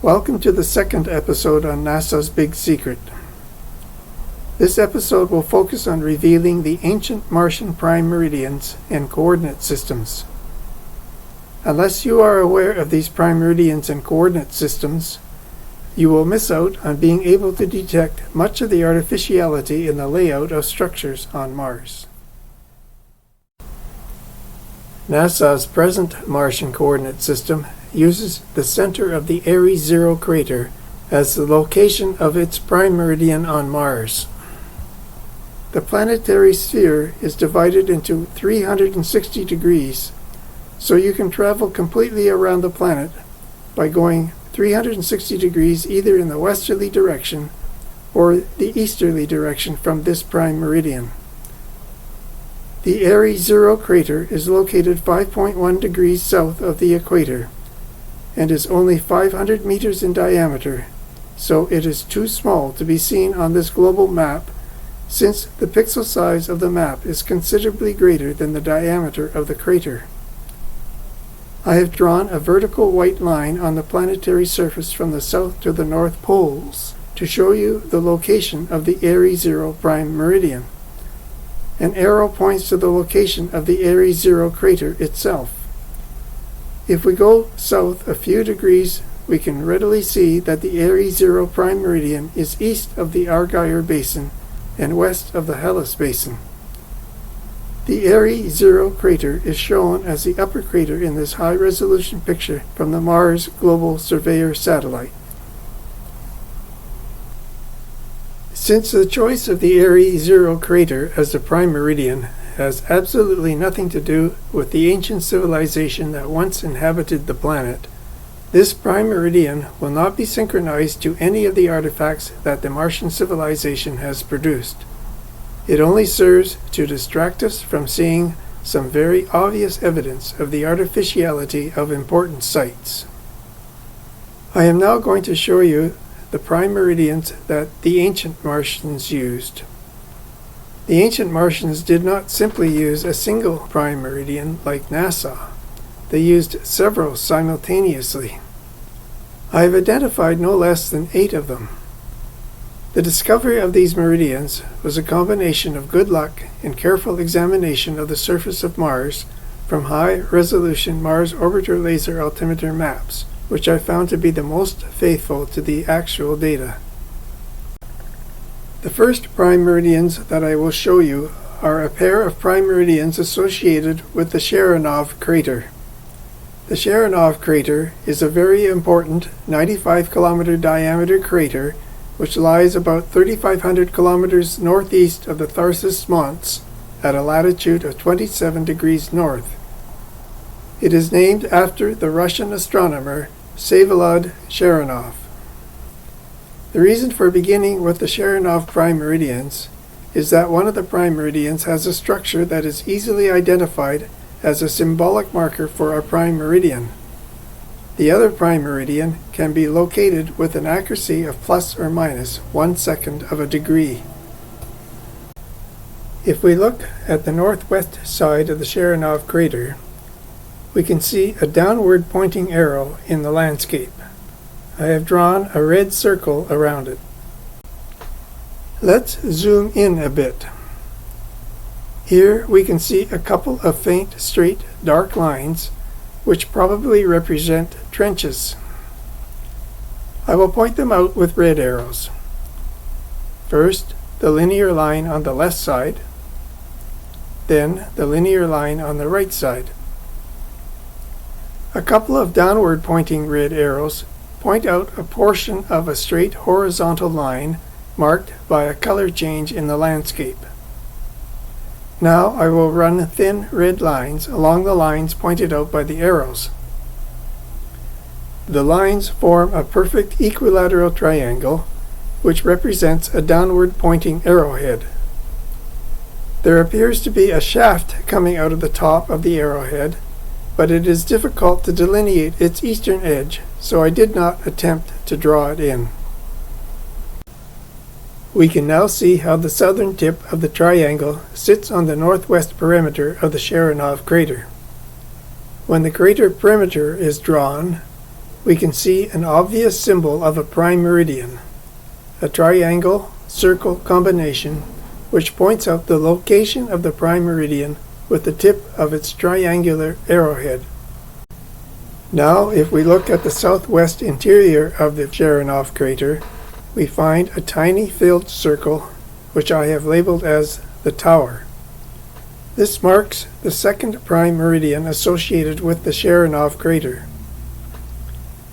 Welcome to the second episode on NASA's Big Secret. This episode will focus on revealing the ancient Martian prime meridians and coordinate systems. Unless you are aware of these prime meridians and coordinate systems, you will miss out on being able to detect much of the artificiality in the layout of structures on Mars. NASA's present Martian coordinate system uses the center of the Airy-0 crater as the location of its prime meridian on Mars. The planetary sphere is divided into 360 degrees, so you can travel completely around the planet by going 360 degrees either in the westerly direction or the easterly direction from this prime meridian. The Airy-0 crater is located 5.1 degrees south of the equator and is only 500 meters in diameter, so it is too small to be seen on this global map since the pixel size of the map is considerably greater than the diameter of the crater. I have drawn a vertical white line on the planetary surface from the south to the north poles to show you the location of the Airy-0 prime meridian. An arrow points to the location of the Airy-0 crater itself. If we go south a few degrees, we can readily see that the Airy-0 prime meridian is east of the Argyre Basin and west of the Hellas Basin. The Airy-0 crater is shown as the upper crater in this high-resolution picture from the Mars Global Surveyor satellite. Since the choice of the Airy-0 crater as the prime meridian has absolutely nothing to do with the ancient civilization that once inhabited the planet, this prime meridian will not be synchronized to any of the artifacts that the Martian civilization has produced. It only serves to distract us from seeing some very obvious evidence of the artificiality of important sites. I am now going to show you the prime meridians that the ancient Martians used. The ancient Martians did not simply use a single prime meridian like NASA. They used several simultaneously. I have identified no less than 8 of them. The discovery of these meridians was a combination of good luck and careful examination of the surface of Mars from high-resolution Mars Orbiter Laser Altimeter maps, which I found to be the most faithful to the actual data. The first prime meridians that I will show you are a pair of prime meridians associated with the Airy-0 crater. The Airy-0 crater is a very important 95-kilometer diameter crater which lies about 3,500 kilometers northeast of the Tharsis Mons at a latitude of 27 degrees north. It is named after the Russian astronomer Vsevolod Sharonov. The reason for beginning with the Airy-0 prime meridians is that one of the prime meridians has a structure that is easily identified as a symbolic marker for a prime meridian. The other prime meridian can be located with an accuracy of plus or minus 1/2 of a degree. If we look at the northwest side of the Airy-0 crater, we can see a downward pointing arrow in the landscape. I have drawn a red circle around it. Let's zoom in a bit. Here we can see a couple of faint, straight, dark lines, which probably represent trenches. I will point them out with red arrows. First, the linear line on the left side, then the linear line on the right side. A couple of downward pointing red arrows point out a portion of a straight horizontal line marked by a color change in the landscape. Now I will run thin red lines along the lines pointed out by the arrows. The lines form a perfect equilateral triangle, which represents a downward pointing arrowhead. There appears to be a shaft coming out of the top of the arrowhead, but it is difficult to delineate its eastern edge, so I did not attempt to draw it in. We can now see how the southern tip of the triangle sits on the northwest perimeter of the Airy-0 crater. When the crater perimeter is drawn, we can see an obvious symbol of a prime meridian, a triangle-circle combination which points out the location of the prime meridian with the tip of its triangular arrowhead. Now, if we look at the southwest interior of the Airy-0 crater, we find a tiny filled circle which I have labeled as the tower. This marks the second prime meridian associated with the Airy-0 crater.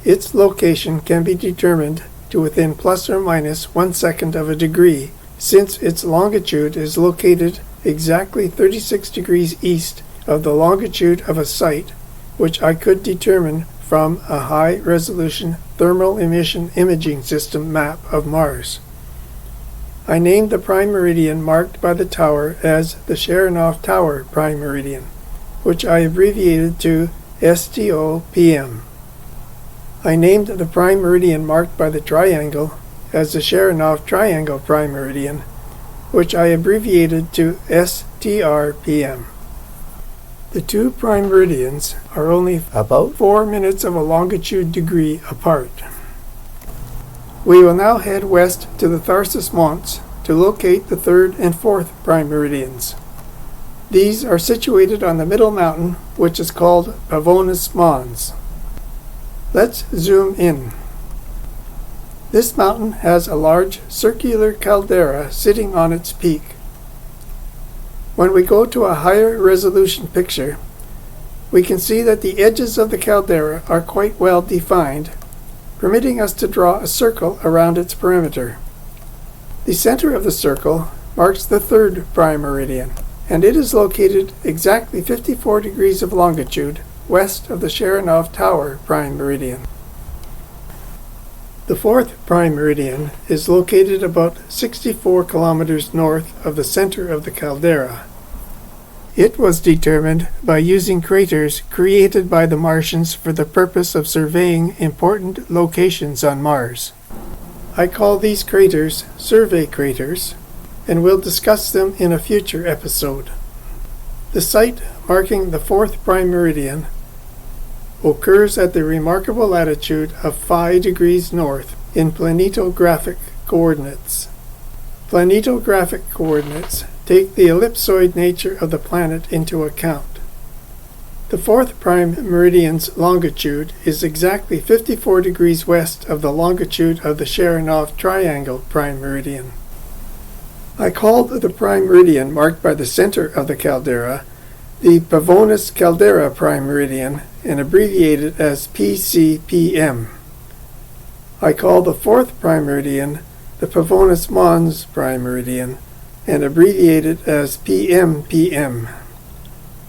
Its location can be determined to within plus or minus 1/2 of a degree, since its longitude is located exactly 36 degrees east of the longitude of a site which I could determine from a high-resolution thermal emission imaging system map of Mars. I named the prime meridian marked by the tower as the Airy-0 Tower Prime Meridian, which I abbreviated to STO-PM. I named the prime meridian marked by the triangle as the Airy-0 Triangle Prime Meridian, which I abbreviated to STR-PM. The two prime meridians are only about 4 minutes of a longitude degree apart. We will now head west to the Tharsis Mons to locate the third and fourth prime meridians. These are situated on the middle mountain, which is called Pavonis Mons. Let's zoom in. This mountain has a large circular caldera sitting on its peak. When we go to a higher resolution picture, we can see that the edges of the caldera are quite well defined, permitting us to draw a circle around its perimeter. The center of the circle marks the third prime meridian, and it is located exactly 54 degrees of longitude west of the Airy-0 Tower Prime Meridian. The fourth prime meridian is located about 64 kilometers north of the center of the caldera. It was determined by using craters created by the Martians for the purpose of surveying important locations on Mars. I call these craters survey craters, and will discuss them in a future episode. The site marking the fourth prime meridian occurs at the remarkable latitude of 5 degrees north in planetographic coordinates. Planetographic coordinates take the ellipsoid nature of the planet into account. The fourth prime meridian's longitude is exactly 54 degrees west of the longitude of the Airy-0 Triangle Prime Meridian. I called the prime meridian marked by the center of the caldera the Pavonis Caldera Prime Meridian, and abbreviated as PCPM. I call the fourth prime meridian the Pavonis Mons Prime Meridian, and abbreviated as PMPM.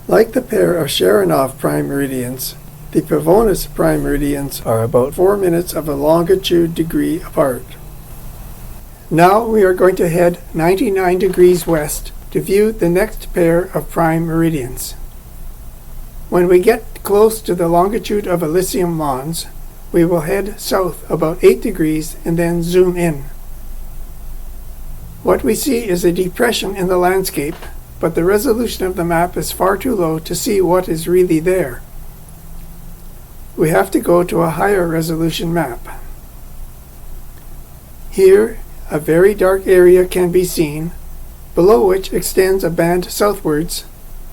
Like the pair of Airy-0 prime meridians, the Pavonis prime meridians are about 4 minutes of a longitude degree apart. Now we are going to head 99 degrees west to view the next pair of prime meridians. When we get close to the longitude of Elysium Mons, we will head south about 8 degrees and then zoom in. What we see is a depression in the landscape, but the resolution of the map is far too low to see what is really there. We have to go to a higher resolution map. Here, a very dark area can be seen, below which extends a band southwards,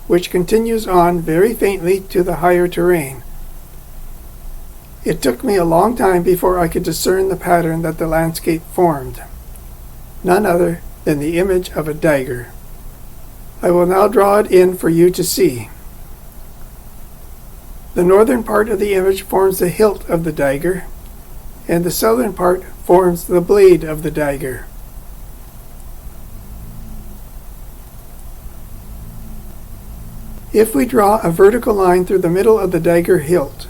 which continues on very faintly to the higher terrain. It took me a long time before I could discern the pattern that the landscape formed. None other than the image of a dagger. I will now draw it in for you to see. The northern part of the image forms the hilt of the dagger, and the southern part forms the blade of the dagger. If we draw a vertical line through the middle of the dagger hilt,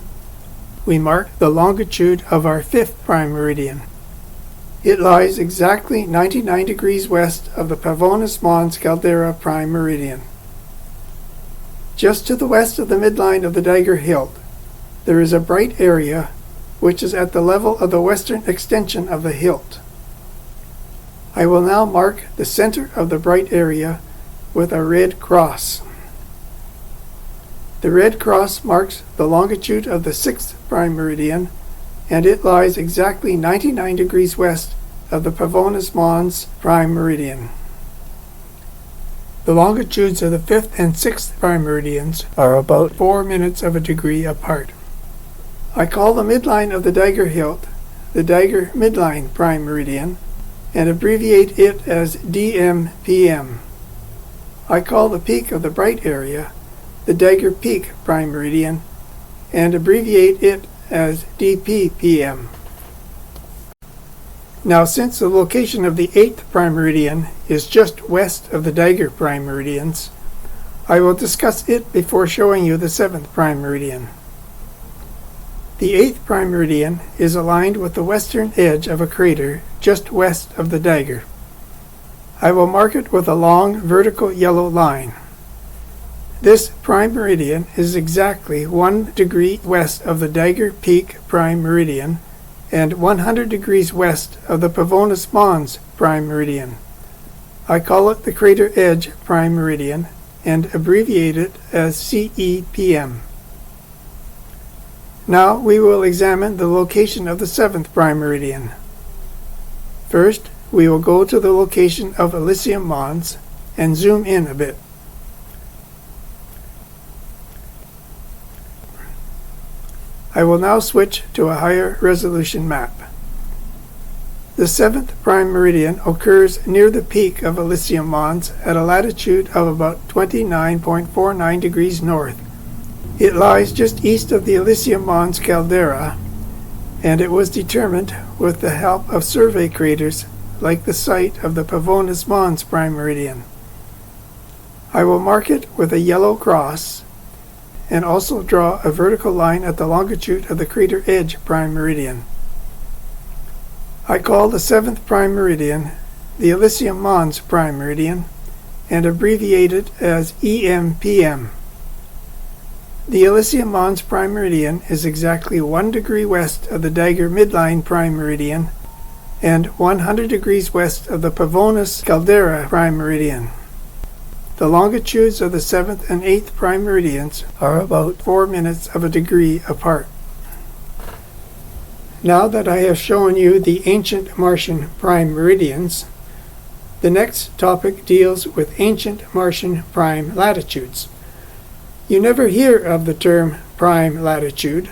we mark the longitude of our fifth prime meridian. It lies exactly 99 degrees west of the Pavonis Mons Caldera Prime Meridian. Just to the west of the midline of the dagger hilt, there is a bright area which is at the level of the western extension of the hilt. I will now mark the center of the bright area with a red cross. The red cross marks the longitude of the sixth prime meridian and it lies exactly 99 degrees west of the Pavonis Mons Prime Meridian. The longitudes of the 5th and 6th prime meridians are about 4 minutes of a degree apart. I call the midline of the dagger hilt the dagger midline prime meridian and abbreviate it as DMPM. I call the peak of the bright area the dagger peak prime meridian and abbreviate it as DPPM. Now, since the location of the 8th prime meridian is just west of the dagger prime meridians, I will discuss it before showing you the 7th prime meridian. The 8th prime meridian is aligned with the western edge of a crater just west of the dagger. I will mark it with a long vertical yellow line. This prime meridian is exactly 1 degree west of the dagger peak prime meridian and 100 degrees west of the Pavonis Mons prime meridian. I call it the crater edge prime meridian and abbreviate it as CEPM. Now we will examine the location of the 7th prime meridian. First, we will go to the location of Elysium Mons and zoom in a bit. I will now switch to a higher resolution map. The 7th prime meridian occurs near the peak of Elysium Mons at a latitude of about 29.49 degrees north. It lies just east of the Elysium Mons caldera, and it was determined with the help of survey craters like the site of the Pavonis Mons prime meridian. I will mark it with a yellow cross and also draw a vertical line at the longitude of the crater edge prime meridian. I call the 7th prime meridian the Elysium Mons prime meridian and abbreviate it as EMPM. The Elysium Mons prime meridian is exactly 1 degree west of the dagger midline prime meridian and 100 degrees west of the Pavonis caldera prime meridian. The longitudes of the 7th and 8th prime meridians are about 4 minutes of a degree apart. Now that I have shown you the ancient Martian prime meridians, the next topic deals with ancient Martian prime latitudes. You never hear of the term prime latitude,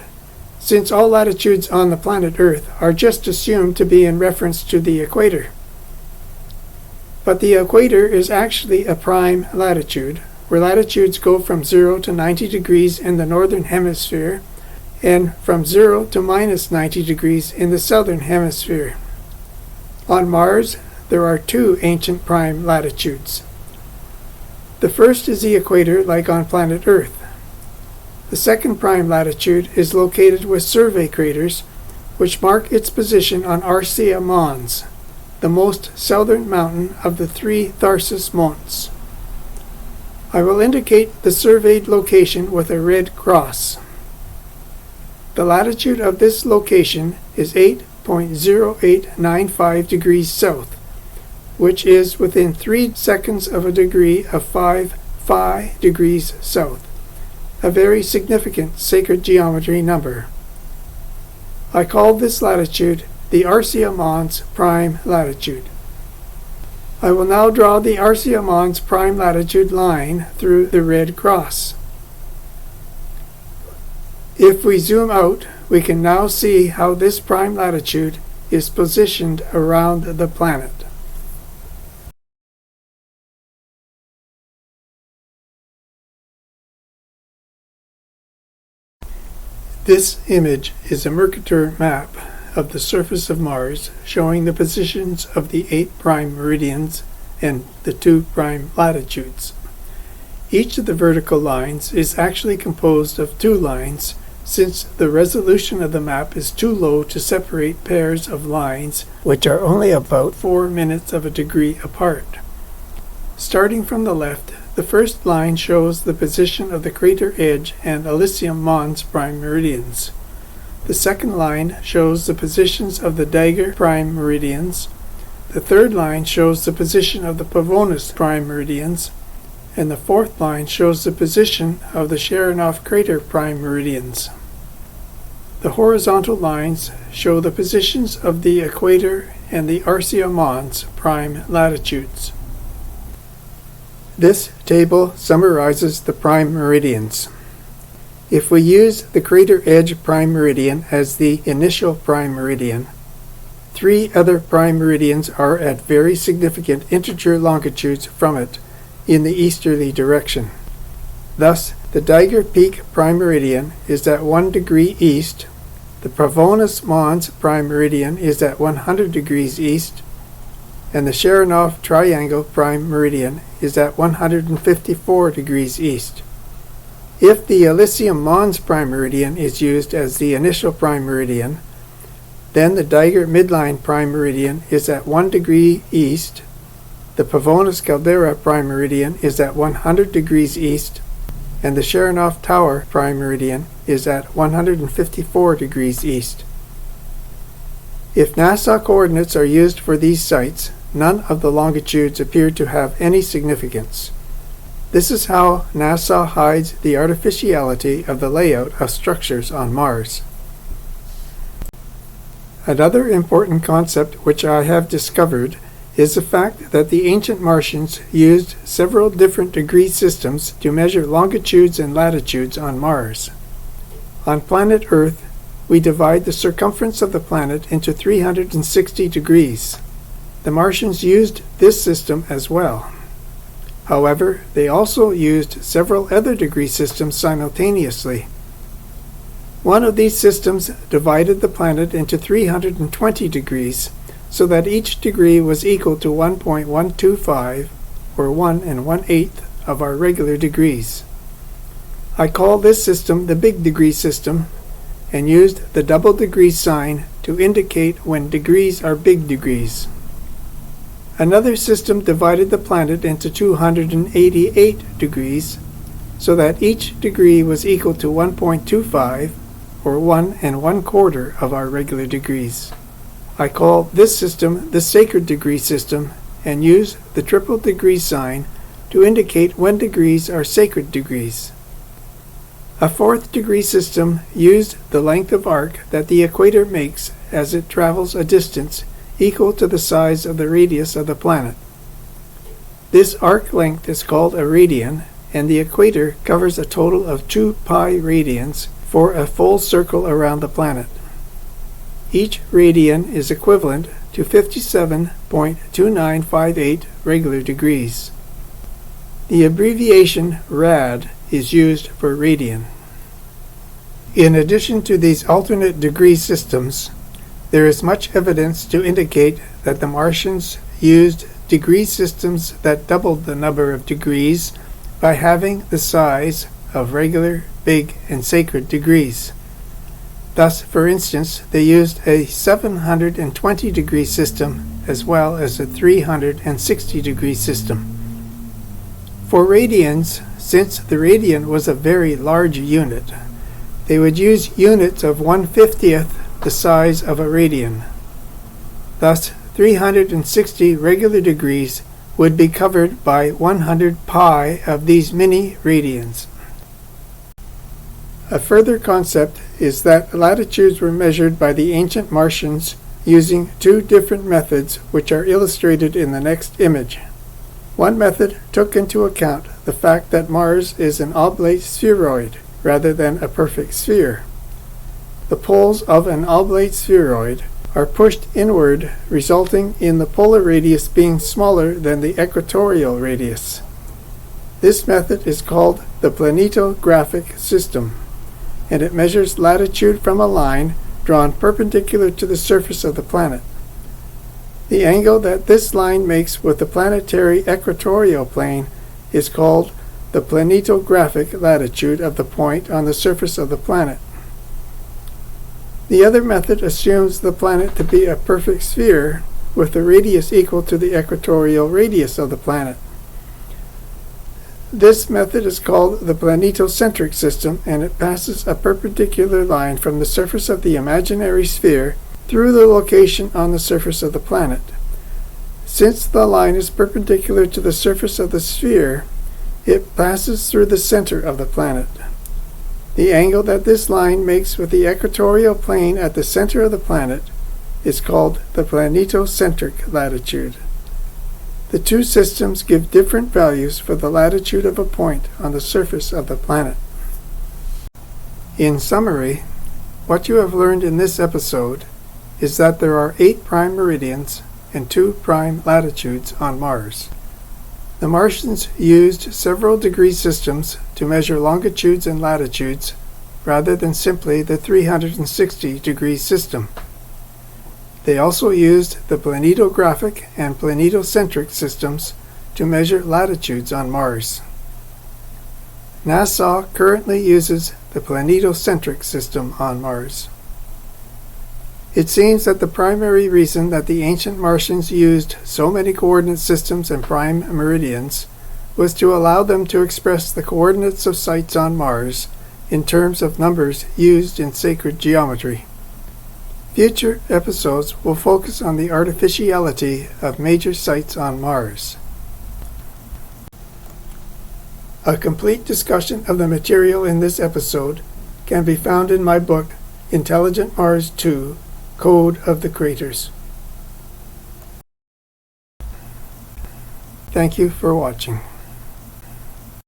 since all latitudes on the planet Earth are just assumed to be in reference to the equator. But the equator is actually a prime latitude, where latitudes go from 0 to 90 degrees in the northern hemisphere and from 0 to minus 90 degrees in the southern hemisphere. On Mars, there are 2 ancient prime latitudes. The first is the equator, like on planet Earth. The second prime latitude is located with survey craters, which mark its position on Airy-0 Mons, the most southern mountain of the 3 Tharsis Monts. I will indicate the surveyed location with a red cross. The latitude of this location is 8.0895 degrees south, which is within 3 seconds of a degree of 5 phi degrees south, a very significant sacred geometry number. I call this latitude the Airy-0 Mons prime latitude. I will now draw the Airy-0 Mons prime latitude line through the red cross. If we zoom out, we can now see how this prime latitude is positioned around the planet. This image is a Mercator map of the surface of Mars, showing the positions of the 8 prime meridians and the 2 prime latitudes. Each of the vertical lines is actually composed of 2 lines, since the resolution of the map is too low to separate pairs of lines, which are only about 4 minutes of a degree apart. Starting from the left, the first line shows the position of the crater edge and Elysium Mons prime meridians. The second line shows the positions of the dagger prime meridians. The third line shows the position of the Pavonis prime meridians. And the fourth line shows the position of the Airy-0 Crater Prime Meridians. The horizontal lines show the positions of the equator and the Airy-0 prime latitudes. This table summarizes the prime meridians. If we use the crater edge prime meridian as the initial prime meridian, 3 other prime meridians are at very significant integer longitudes from it in the easterly direction. Thus, the Dagger Peak prime meridian is at 1 degree east, the Pavonis Mons prime meridian is at 100 degrees east, and the Sharonov Triangle prime meridian is at 154 degrees east. If the Elysium Mons prime meridian is used as the initial prime meridian, then the Dagger Midline prime meridian is at 1 degree east, the Pavonis Caldera prime meridian is at 100 degrees east, and the Sharonov Tower prime meridian is at 154 degrees east. If NASA coordinates are used for these sites, none of the longitudes appear to have any significance. This is how NASA hides the artificiality of the layout of structures on Mars. Another important concept which I have discovered is the fact that the ancient Martians used several different degree systems to measure longitudes and latitudes on Mars. On planet Earth, we divide the circumference of the planet into 360 degrees. The Martians used this system as well. However, they also used several other degree systems simultaneously. One of these systems divided the planet into 320 degrees, so that each degree was equal to 1.125, or 1 1/8 of our regular degrees. I call this system the big degree system, and used the double degree sign to indicate when degrees are big degrees. Another system divided the planet into 288 degrees, so that each degree was equal to 1.25, or 1 1/4 of our regular degrees. I call this system the sacred degree system, and use the triple degree sign to indicate when degrees are sacred degrees. A 4th degree system used the length of arc that the equator makes as it travels a distance equal to the size of the radius of the planet. This arc length is called a radian, and the equator covers a total of 2 pi radians for a full circle around the planet. Each radian is equivalent to 57.2958 regular degrees. The abbreviation rad is used for radian. In addition to these alternate degree systems, there is much evidence to indicate that the Martians used degree systems that doubled the number of degrees by having the size of regular, big, and sacred degrees. Thus, for instance, they used a 720 degree system as well as a 360 degree system. For radians, since the radian was a very large unit, they would use units of 1/50th the size of a radian. Thus, 360 regular degrees would be covered by 100 pi of these mini radians. A further concept is that latitudes were measured by the ancient Martians using 2 different methods which are illustrated in the next image. One method took into account the fact that Mars is an oblate spheroid rather than a perfect sphere. The poles of an oblate spheroid are pushed inward, resulting in the polar radius being smaller than the equatorial radius. This method is called the planetographic system, and it measures latitude from a line drawn perpendicular to the surface of the planet. The angle that this line makes with the planetary equatorial plane is called the planetographic latitude of the point on the surface of the planet. The other method assumes the planet to be a perfect sphere with a radius equal to the equatorial radius of the planet. This method is called the planetocentric system, and it passes a perpendicular line from the surface of the imaginary sphere through the location on the surface of the planet. Since the line is perpendicular to the surface of the sphere, it passes through the center of the planet. The angle that this line makes with the equatorial plane at the center of the planet is called the planetocentric latitude. The two systems give different values for the latitude of a point on the surface of the planet. In summary, what you have learned in this episode is that there are 8 prime meridians and 2 prime latitudes on Mars. The Martians used several degree systems to measure longitudes and latitudes rather than simply the 360-degree system. They also used the planetographic and planetocentric systems to measure latitudes on Mars. NASA currently uses the planetocentric system on Mars. It seems that the primary reason that the ancient Martians used so many coordinate systems and prime meridians was to allow them to express the coordinates of sites on Mars in terms of numbers used in sacred geometry. Future episodes will focus on the artificiality of major sites on Mars. A complete discussion of the material in this episode can be found in my book, Intelligent Mars 2, Code of the Craters. Thank you for watching.